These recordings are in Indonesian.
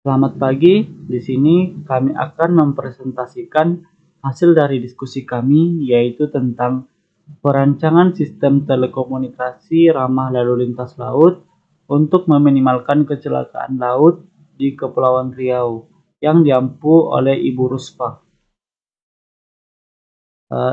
Selamat pagi, di sini kami akan mempresentasikan hasil dari diskusi kami, yaitu tentang perancangan sistem telekomunikasi ramah lalu lintas laut untuk meminimalkan kecelakaan laut di Kepulauan Riau yang diampu oleh Ibu Ruspa.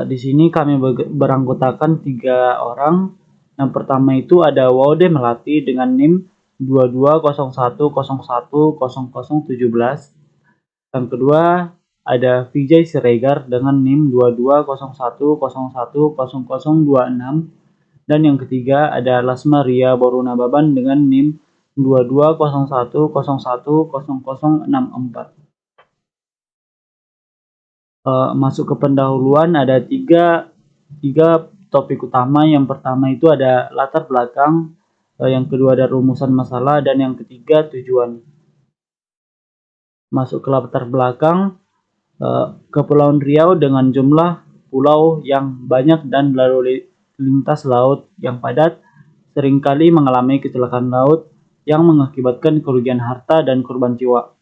Di sini kami beranggotakan 3 orang. Yang pertama itu ada Waude Melati dengan NIM 2201010017. Yang kedua ada Vijay Siregar dengan NIM 2201010026. Dan yang ketiga ada Lasma Ria Boruna Baban dengan NIM 2201010064. Masuk ke pendahuluan ada tiga topik utama. Yang pertama itu ada latar belakang, yang kedua ada rumusan masalah, dan yang ketiga tujuan. Masuk ke latar belakang, Kepulauan Riau dengan jumlah pulau yang banyak dan lalu lintas laut yang padat seringkali mengalami kecelakaan laut yang mengakibatkan kerugian harta dan korban jiwa.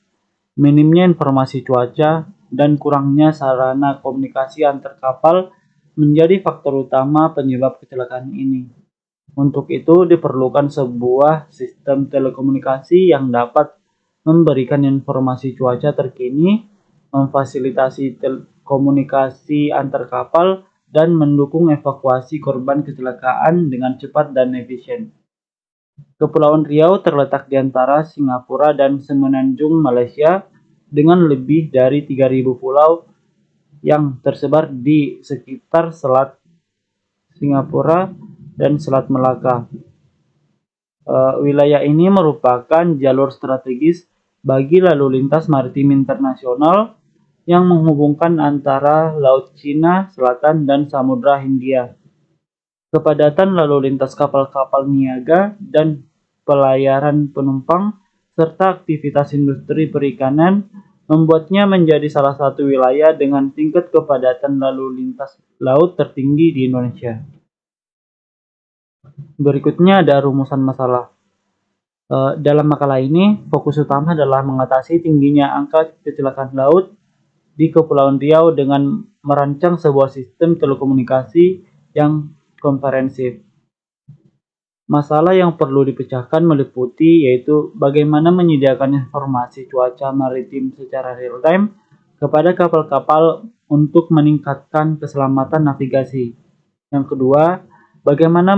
Minimnya informasi cuaca dan kurangnya sarana komunikasi antar kapal menjadi faktor utama penyebab kecelakaan ini. Untuk itu diperlukan sebuah sistem telekomunikasi yang dapat memberikan informasi cuaca terkini, memfasilitasi komunikasi antar kapal, dan mendukung evakuasi korban kecelakaan dengan cepat dan efisien. Kepulauan Riau terletak di antara Singapura dan Semenanjung Malaysia dengan lebih dari 3.000 pulau yang tersebar di sekitar Selat Singapura dan Selat Melaka. Wilayah ini merupakan jalur strategis bagi lalu lintas maritim internasional yang menghubungkan antara Laut Cina Selatan dan Samudra Hindia. Kepadatan lalu lintas kapal-kapal niaga dan pelayaran penumpang serta aktivitas industri perikanan membuatnya menjadi salah satu wilayah dengan tingkat kepadatan lalu lintas laut tertinggi di Indonesia. Berikutnya ada rumusan masalah. Dalam makalah ini, fokus utama adalah mengatasi tingginya angka kecelakaan laut di Kepulauan Riau dengan merancang sebuah sistem telekomunikasi yang komprehensif. Masalah yang perlu dipecahkan meliputi yaitu bagaimana menyediakan informasi cuaca maritim secara real time kepada kapal-kapal untuk meningkatkan keselamatan navigasi. Yang kedua, bagaimana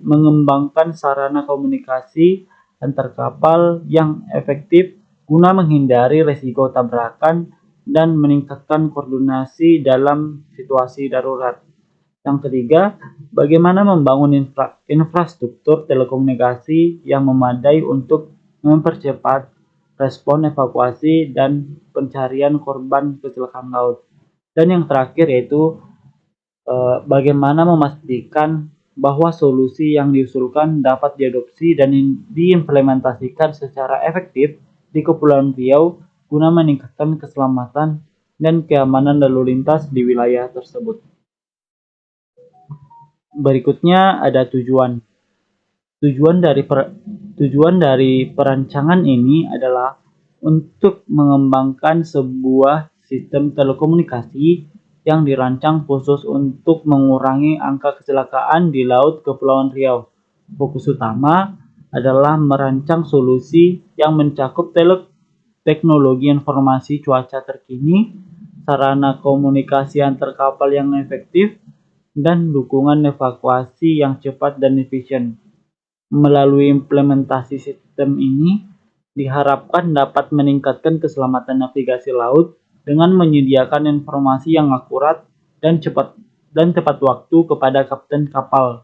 mengembangkan sarana komunikasi antar kapal yang efektif guna menghindari risiko tabrakan dan meningkatkan koordinasi dalam situasi darurat. Yang ketiga, bagaimana membangun infrastruktur telekomunikasi yang memadai untuk mempercepat respon evakuasi dan pencarian korban kecelakaan laut. Dan yang terakhir yaitu bagaimana memastikan bahwa solusi yang diusulkan dapat diadopsi dan diimplementasikan secara efektif di Kepulauan Riau guna meningkatkan keselamatan dan keamanan lalu lintas di wilayah tersebut. Berikutnya ada tujuan. Tujuan dari perancangan ini adalah untuk mengembangkan sebuah sistem telekomunikasi yang dirancang khusus untuk mengurangi angka kecelakaan di Laut Kepulauan Riau. Fokus utama adalah merancang solusi yang mencakup teknologi informasi cuaca terkini, sarana komunikasi antar kapal yang efektif, dan dukungan evakuasi yang cepat dan efisien. Melalui implementasi sistem ini, diharapkan dapat meningkatkan keselamatan navigasi laut dengan menyediakan informasi yang akurat dan tepat waktu kepada kapten kapal,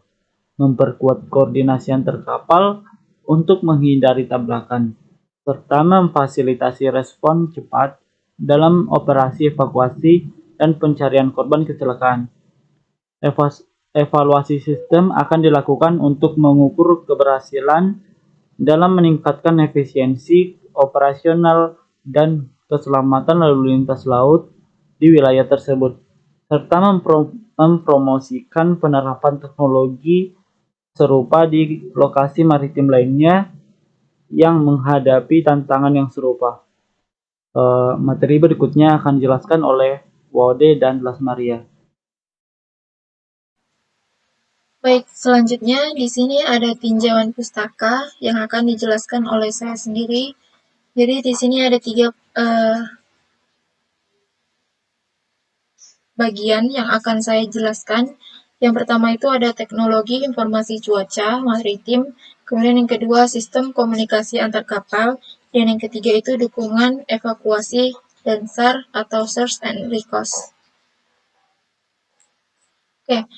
memperkuat koordinasi antar kapal untuk menghindari tabrakan, serta memfasilitasi respon cepat dalam operasi evakuasi dan pencarian korban kecelakaan. Evaluasi sistem akan dilakukan untuk mengukur keberhasilan dalam meningkatkan efisiensi operasional dan keselamatan lalu lintas laut di wilayah tersebut, serta mempromosikan penerapan teknologi serupa di lokasi maritim lainnya yang menghadapi tantangan yang serupa. Materi berikutnya akan dijelaskan oleh Wode dan Lasmaria. Baik, selanjutnya di sini ada tinjauan pustaka yang akan dijelaskan oleh saya sendiri. Jadi di sini ada tiga bagian yang akan saya jelaskan. Yang pertama itu ada teknologi informasi cuaca maritim, kemudian yang kedua sistem komunikasi antar kapal, dan yang ketiga itu dukungan evakuasi dan SAR atau Search and Rescue. Oke,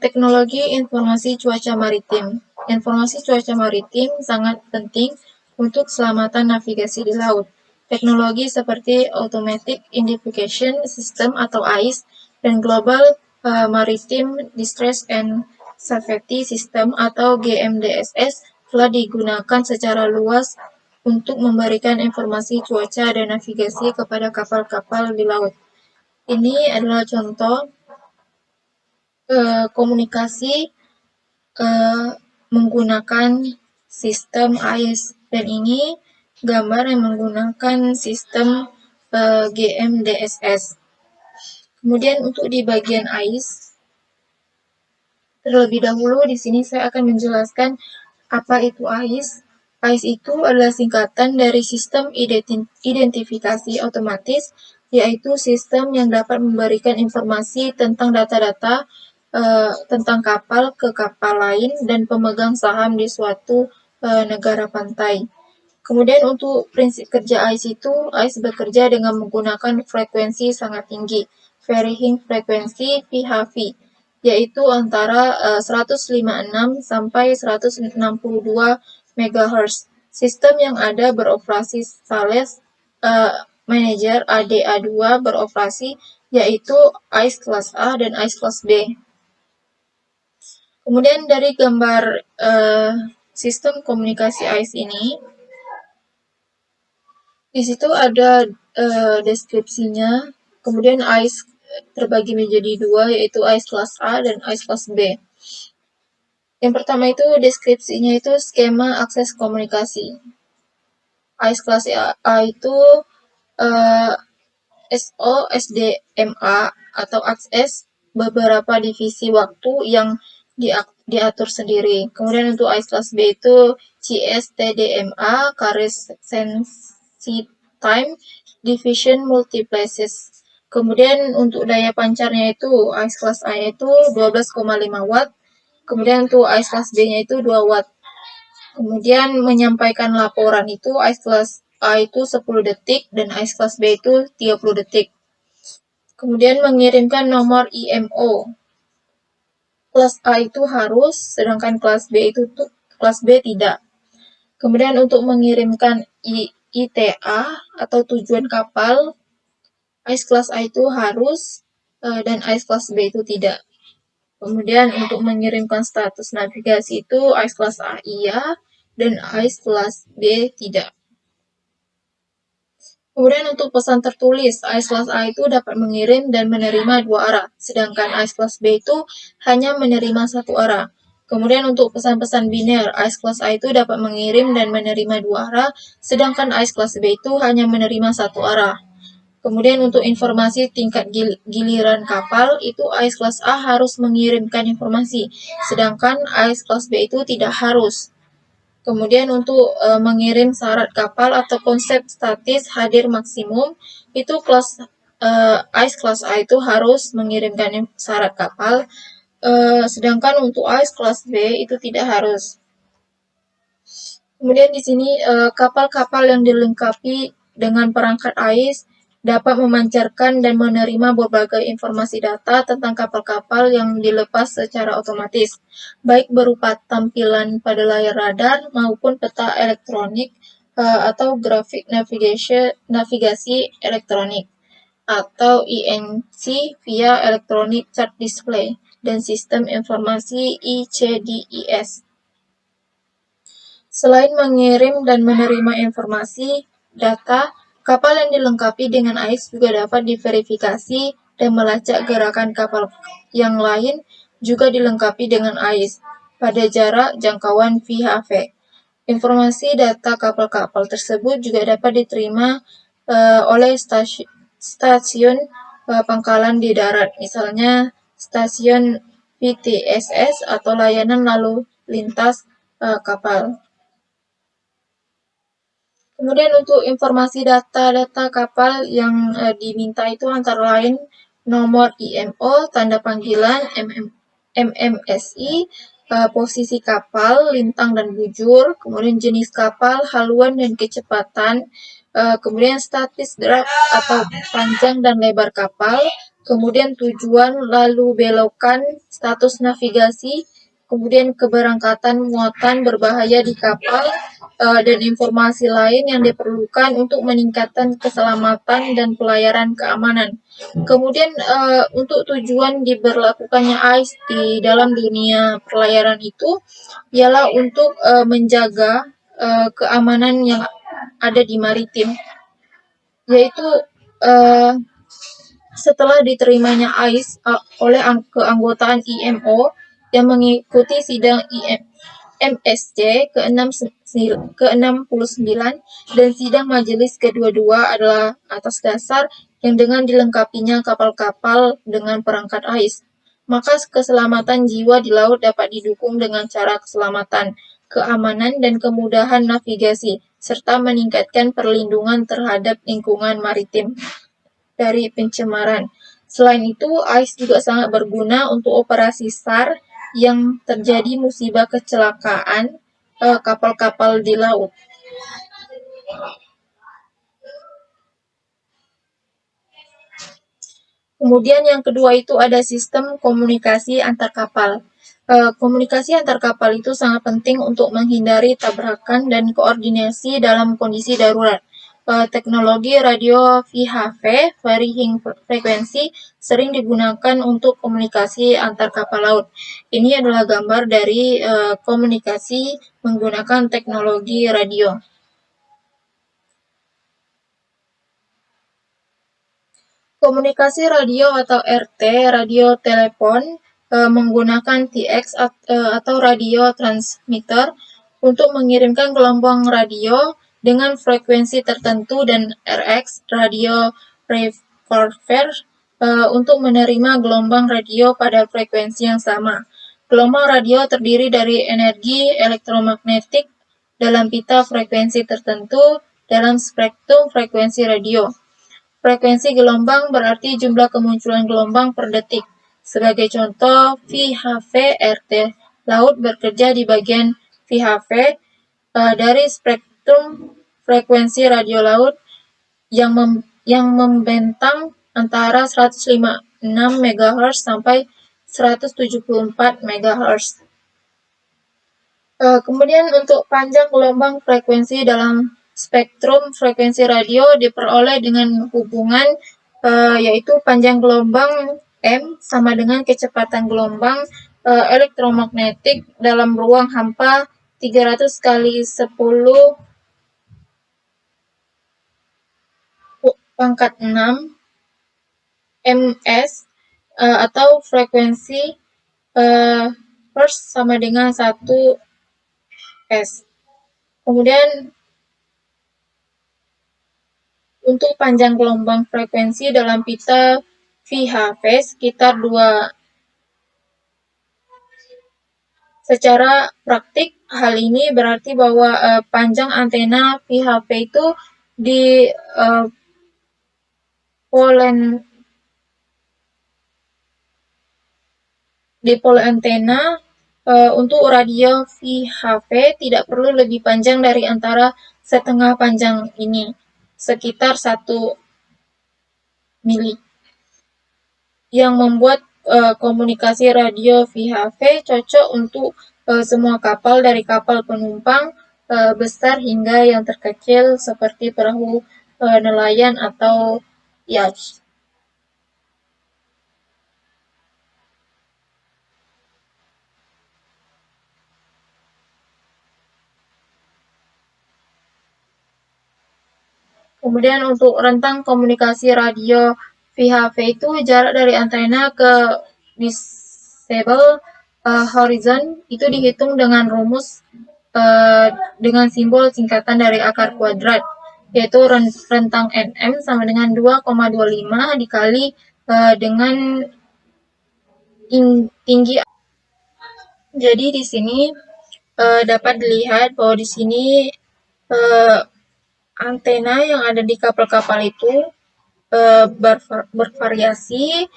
teknologi informasi cuaca maritim. Informasi cuaca maritim sangat penting untuk keselamatan navigasi di laut. Teknologi seperti Automatic Identification System atau AIS dan Global Maritime Distress and Safety System atau GMDSS telah digunakan secara luas untuk memberikan informasi cuaca dan navigasi kepada kapal-kapal di laut. Ini adalah contoh komunikasi menggunakan sistem AIS, dan ini gambar yang menggunakan sistem GMDSS. Kemudian untuk di bagian AIS, terlebih dahulu di sini saya akan menjelaskan apa itu AIS. AIS itu adalah singkatan dari sistem identifikasi otomatis, yaitu sistem yang dapat memberikan informasi tentang data-data tentang kapal ke kapal lain dan pemegang saham di suatu negara pantai. Kemudian untuk prinsip kerja AIS itu, AIS bekerja dengan menggunakan frekuensi sangat tinggi, varying frekuensi VHV, yaitu antara 156 sampai 162 MHz. Sistem yang ada beroperasi Thales Manager ADA2 beroperasi, yaitu AIS kelas A dan AIS kelas B. Kemudian dari gambar sistem komunikasi AIS ini, di situ ada deskripsinya. Kemudian AIS terbagi menjadi dua, yaitu AIS kelas A dan AIS kelas B. Yang pertama itu deskripsinya itu skema akses komunikasi. AIS kelas A itu SOSDMA atau akses beberapa divisi waktu yang diatur sendiri. Kemudian untuk AIS kelas B itu CSTDMA, Carrier Sensi Time, Division Multiplaces. Kemudian untuk daya pancarnya itu AIS kelas A itu 12,5 watt. Kemudian untuk AIS kelas B-nya itu 2 watt. Kemudian menyampaikan laporan itu AIS kelas A itu 10 detik dan AIS kelas B itu 30 detik. Kemudian mengirimkan nomor IMO. Kelas A itu harus, sedangkan kelas B tidak. Kemudian untuk mengirimkan ITA atau tujuan kapal, AIS kelas A itu harus dan AIS kelas B itu tidak. Kemudian untuk mengirimkan status navigasi itu AIS kelas A iya dan AIS kelas B tidak. Kemudian untuk pesan tertulis, AIS kelas A itu dapat mengirim dan menerima 2 arah, sedangkan AIS kelas B itu hanya menerima 1 arah. Kemudian untuk pesan-pesan biner, AIS kelas A itu dapat mengirim dan menerima 2 arah, sedangkan AIS kelas B itu hanya menerima 1 arah. Kemudian untuk informasi tingkat giliran kapal, itu AIS kelas A harus mengirimkan informasi, sedangkan AIS kelas B itu tidak harus. Kemudian untuk mengirim syarat kapal atau konsep statis hadir maksimum, itu AIS kelas A itu harus mengirimkan syarat kapal, sedangkan untuk AIS kelas B itu tidak harus. Kemudian di sini kapal-kapal yang dilengkapi dengan perangkat AIS dapat memancarkan dan menerima berbagai informasi data tentang kapal-kapal yang dilepas secara otomatis, baik berupa tampilan pada layar radar maupun peta elektronik atau grafik navigasi elektronik atau INC via Electronic Chart Display dan sistem informasi ICDIS. Selain mengirim dan menerima informasi, data, kapal yang dilengkapi dengan AIS juga dapat diverifikasi dan melacak gerakan kapal yang lain juga dilengkapi dengan AIS pada jarak jangkauan VHF. Informasi data kapal-kapal tersebut juga dapat diterima oleh stasiun pangkalan di darat, misalnya stasiun PTSS atau layanan lalu lintas kapal. Kemudian untuk informasi data-data kapal yang diminta itu antara lain nomor IMO, tanda panggilan, MMSI, posisi kapal, lintang dan bujur, kemudian jenis kapal, haluan dan kecepatan, kemudian status draft atau panjang dan lebar kapal, kemudian tujuan, lalu belokan, status navigasi, kemudian keberangkatan muatan berbahaya di kapal, dan informasi lain yang diperlukan untuk meningkatkan keselamatan dan pelayaran keamanan. Kemudian untuk tujuan diberlakukannya AIS di dalam dunia pelayaran itu ialah untuk menjaga keamanan yang ada di maritim, yaitu setelah diterimanya AIS oleh keanggotaan IMO yang mengikuti sidang MSC ke-69 dan sidang majelis ke-22 adalah atas dasar yang dengan dilengkapinya kapal-kapal dengan perangkat AIS. Maka keselamatan jiwa di laut dapat didukung dengan cara keselamatan, keamanan, dan kemudahan navigasi, serta meningkatkan perlindungan terhadap lingkungan maritim dari pencemaran. Selain itu, AIS juga sangat berguna untuk operasi SAR yang terjadi musibah kecelakaan kapal-kapal di laut. Kemudian yang kedua itu ada sistem komunikasi antar kapal. Komunikasi antar kapal itu sangat penting untuk menghindari tabrakan dan koordinasi dalam kondisi darurat. Teknologi radio VHF, varying frequency, sering digunakan untuk komunikasi antar kapal laut. Ini adalah gambar dari komunikasi menggunakan teknologi radio. Komunikasi radio atau RT, radio telepon, menggunakan TX atau radio transmitter untuk mengirimkan gelombang radio dengan frekuensi tertentu, dan RX, radio receiver, untuk menerima gelombang radio pada frekuensi yang sama. Gelombang radio terdiri dari energi elektromagnetik dalam pita frekuensi tertentu dalam spektrum frekuensi radio. Frekuensi gelombang berarti jumlah kemunculan gelombang per detik. Sebagai contoh, VHF RT laut bekerja di bagian VHF dari spektrum frekuensi radio laut yang membentang antara 156 MHz sampai 174 MHz. Kemudian untuk panjang gelombang frekuensi dalam spektrum frekuensi radio diperoleh dengan hubungan yaitu panjang gelombang M sama dengan kecepatan gelombang elektromagnetik dalam ruang hampa 300 kali 10 pangkat 6 ms atau frekuensi Hertz sama dengan 1 S. Kemudian untuk panjang gelombang frekuensi dalam pita VHF sekitar 2. Secara praktik, hal ini berarti bahwa panjang antena VHF itu di pole antena untuk radio VHF tidak perlu lebih panjang dari antara setengah panjang ini, sekitar 1 mili, yang membuat komunikasi radio VHF cocok untuk semua kapal, dari kapal penumpang besar hingga yang terkecil seperti perahu nelayan atau yacht. Kemudian untuk rentang komunikasi radio VHF itu jarak dari antena ke visible horizon itu dihitung dengan rumus dengan simbol singkatan dari akar kuadrat. yaitu rentang nm sama dengan 2,25 dikali dengan tinggi. Jadi di sini dapat dilihat bahwa di sini antena yang ada di kapal-kapal itu bervariasi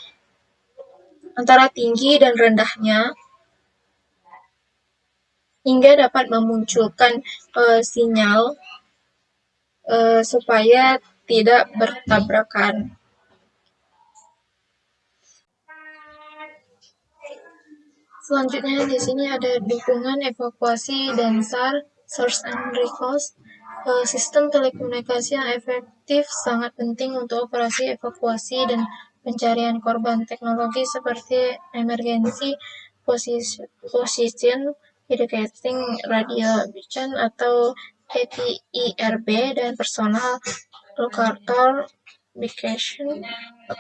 antara tinggi dan rendahnya hingga dapat memunculkan sinyal supaya tidak bertabrakan. Selanjutnya di sini ada dukungan evakuasi dan SAR, Search and Rescue. Sistem telekomunikasi yang efektif sangat penting untuk operasi evakuasi dan pencarian korban. Teknologi seperti emergency position indicating radio beacon atau EPIRB dan personal locator beacon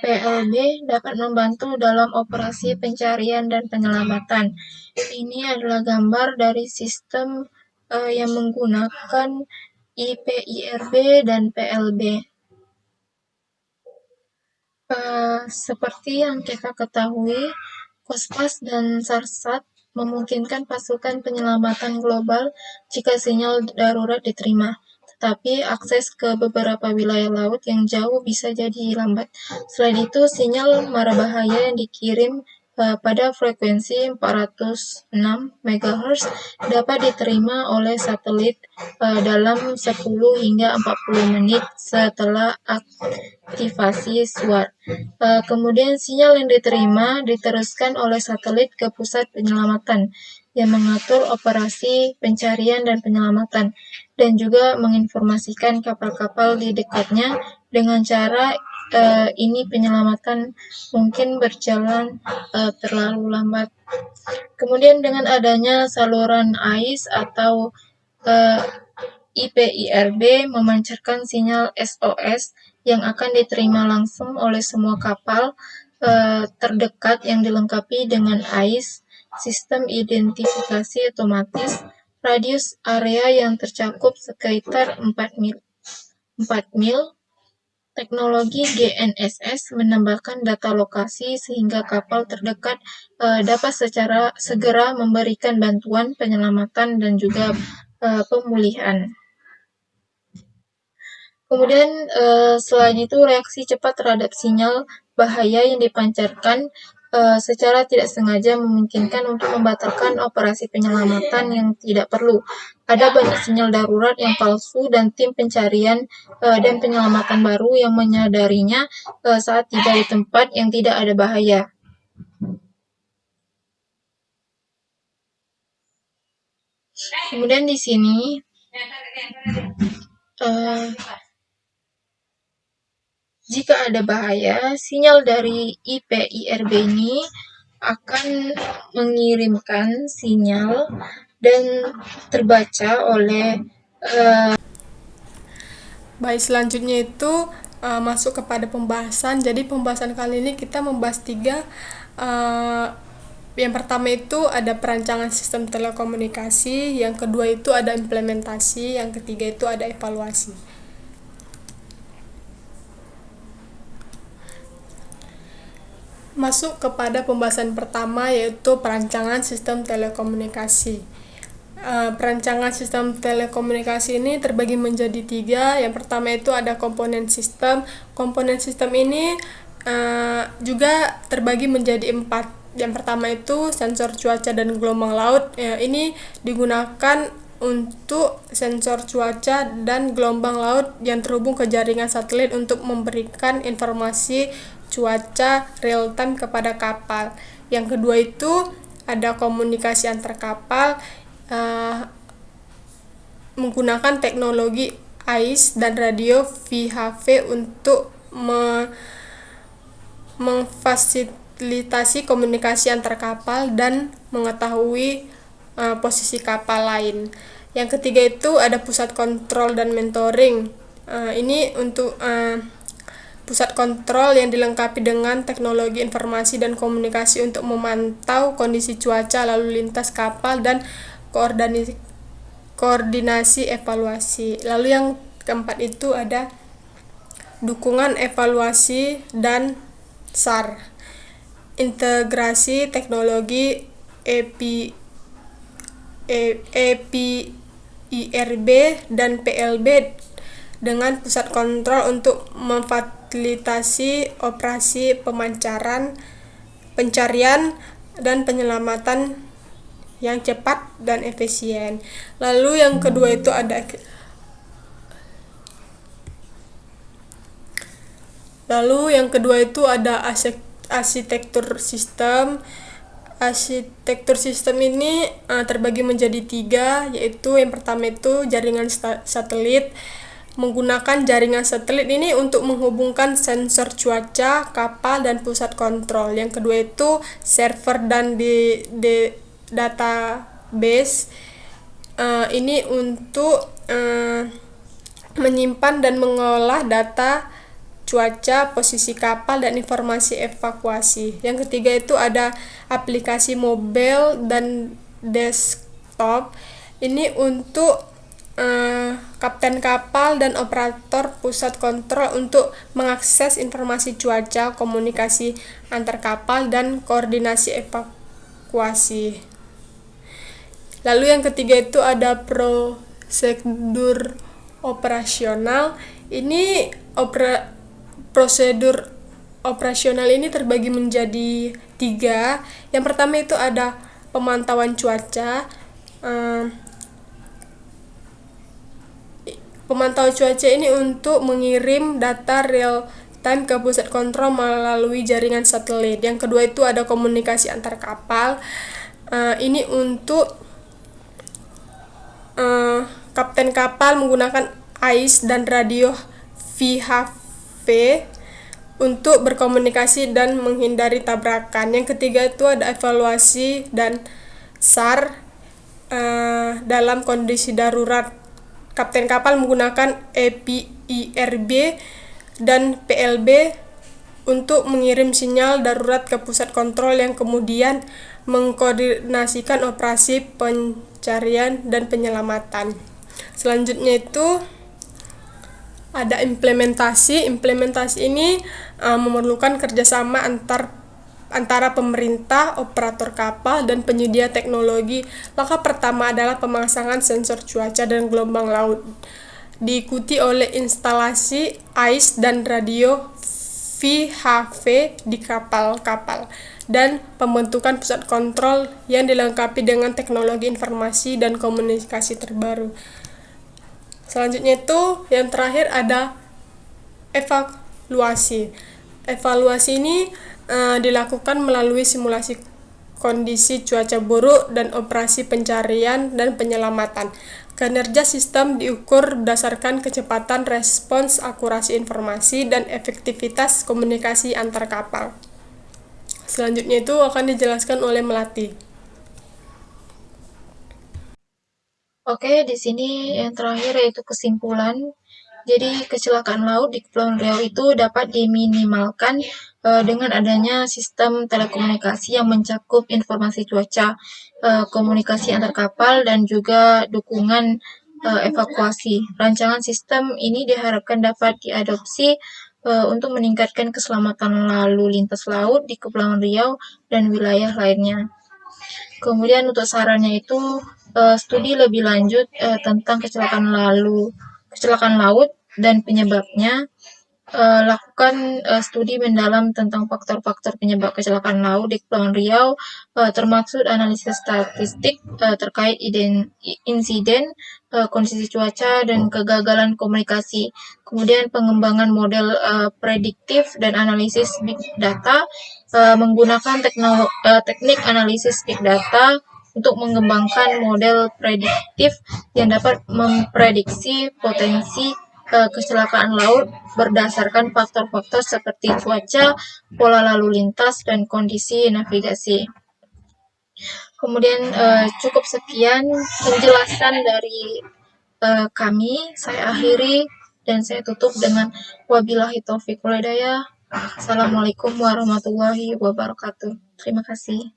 PLB dapat membantu dalam operasi pencarian dan penyelamatan. Ini adalah gambar dari sistem yang menggunakan IPIRB dan PLB. Seperti yang kita ketahui, Kospas dan Sarsat memungkinkan pasukan penyelamatan global jika sinyal darurat diterima. Tetapi akses ke beberapa wilayah laut yang jauh bisa jadi lambat. Selain itu, sinyal mara bahaya yang dikirim pada frekuensi 406 MHz dapat diterima oleh satelit dalam 10 hingga 40 menit setelah aktivasi SWAT. Kemudian sinyal yang diterima diteruskan oleh satelit ke pusat penyelamatan yang mengatur operasi pencarian dan penyelamatan dan juga menginformasikan kapal-kapal di dekatnya. Dengan cara ini penyelamatan mungkin berjalan terlalu lambat. Kemudian dengan adanya saluran AIS atau IPIRB memancarkan sinyal SOS yang akan diterima langsung oleh semua kapal terdekat yang dilengkapi dengan AIS, sistem identifikasi otomatis, radius area yang tercakup sekitar 4 mil. Teknologi GNSS menambahkan data lokasi sehingga kapal terdekat dapat secara segera memberikan bantuan penyelamatan dan juga pemulihan. Kemudian selain itu reaksi cepat terhadap sinyal bahaya yang dipancarkan secara tidak sengaja memungkinkan untuk membatalkan operasi penyelamatan yang tidak perlu. Ada banyak sinyal darurat yang palsu dan tim pencarian dan penyelamatan baru yang menyadarinya saat tiba di tempat yang tidak ada bahaya. Kemudian di sini jika ada bahaya, sinyal dari IPIRB ini akan mengirimkan sinyal dan terbaca oleh Baik, selanjutnya itu masuk kepada pembahasan. Jadi pembahasan kali ini kita membahas 3. Yang pertama itu ada perancangan sistem telekomunikasi, yang kedua itu ada implementasi, yang ketiga itu ada evaluasi. Masuk kepada pembahasan pertama, yaitu perancangan sistem telekomunikasi. Perancangan sistem telekomunikasi ini terbagi menjadi 3. Yang pertama itu ada komponen sistem. Komponen sistem ini juga terbagi menjadi 4. Yang pertama itu sensor cuaca dan gelombang laut. Ini digunakan untuk sensor cuaca dan gelombang laut yang terhubung ke jaringan satelit untuk memberikan informasi cuaca real time kepada kapal. Yang kedua itu ada komunikasi antar kapal menggunakan teknologi AIS dan radio VHF untuk memfasilitasi komunikasi antar kapal dan mengetahui posisi kapal lain. Yang ketiga itu ada pusat kontrol dan mentoring. Ini untuk pusat kontrol yang dilengkapi dengan teknologi informasi dan komunikasi untuk memantau kondisi cuaca, lalu lintas kapal, dan koordinasi evaluasi. Lalu yang keempat itu ada dukungan evaluasi dan SAR, integrasi teknologi EPIRB dan PLB dengan pusat kontrol untuk memfasilitasi operasi pencarian dan penyelamatan yang cepat dan efisien. Lalu yang kedua itu ada arsitektur sistem. Arsitektur sistem ini terbagi menjadi 3, yaitu yang pertama itu jaringan satelit. Menggunakan jaringan satelit ini untuk menghubungkan sensor cuaca, kapal, dan pusat kontrol. Yang kedua itu server dan di database. Ini untuk menyimpan dan mengolah data cuaca, posisi kapal, dan informasi evakuasi. Yang ketiga itu ada aplikasi mobile dan desktop. Ini untuk kapten kapal dan operator pusat kontrol untuk mengakses informasi cuaca, komunikasi antar kapal, dan koordinasi evakuasi. Lalu yang ketiga itu ada prosedur operasional. Ini prosedur operasional ini terbagi menjadi 3. Yang pertama itu ada pemantauan cuaca. Pemantauan cuaca ini untuk mengirim data real time ke pusat kontrol melalui jaringan satelit. Yang kedua itu ada komunikasi antar kapal. Ini untuk kapten kapal menggunakan AIS dan radio VHF untuk berkomunikasi dan menghindari tabrakan. Yang ketiga itu ada evaluasi dan SAR dalam kondisi darurat. Kapten kapal menggunakan EPIRB dan PLB untuk mengirim sinyal darurat ke pusat kontrol yang kemudian mengkoordinasikan operasi pencarian dan penyelamatan. Selanjutnya itu ada implementasi. Implementasi ini memerlukan kerjasama antara pemerintah, operator kapal, dan penyedia teknologi. Langkah pertama adalah pemasangan sensor cuaca dan gelombang laut, diikuti oleh instalasi AIS dan radio VHF di kapal-kapal, dan pembentukan pusat kontrol yang dilengkapi dengan teknologi informasi dan komunikasi terbaru. Selanjutnya itu yang terakhir ada evaluasi. Evaluasi ini dilakukan melalui simulasi kondisi cuaca buruk dan operasi pencarian dan penyelamatan. Kinerja sistem diukur berdasarkan kecepatan respons, akurasi informasi, dan efektivitas komunikasi antar kapal. Selanjutnya itu akan dijelaskan oleh Melati. Oke, di sini yang terakhir yaitu kesimpulan. Jadi kecelakaan laut di Kepulauan Riau itu dapat diminimalkan dengan adanya sistem telekomunikasi yang mencakup informasi cuaca, komunikasi antar kapal, dan juga dukungan evakuasi. Rancangan sistem ini diharapkan dapat diadopsi untuk meningkatkan keselamatan lalu lintas laut di Kepulauan Riau dan wilayah lainnya. Kemudian untuk sarannya itu studi lebih lanjut tentang kecelakaan laut dan penyebabnya. Lakukan studi mendalam tentang faktor-faktor penyebab kecelakaan laut di Kepulauan Riau, termasuk analisis statistik terkait insiden, kondisi cuaca, dan kegagalan komunikasi. Kemudian pengembangan model prediktif dan analisis big data, menggunakan teknik analisis big data untuk mengembangkan model prediktif yang dapat memprediksi potensi kecelakaan laut berdasarkan faktor-faktor seperti cuaca, pola lalu lintas, dan kondisi navigasi. Kemudian cukup sekian penjelasan dari kami. Saya akhiri dan saya tutup dengan wabillahi taufiq wal hidayah. Assalamualaikum warahmatullahi wabarakatuh. Terima kasih.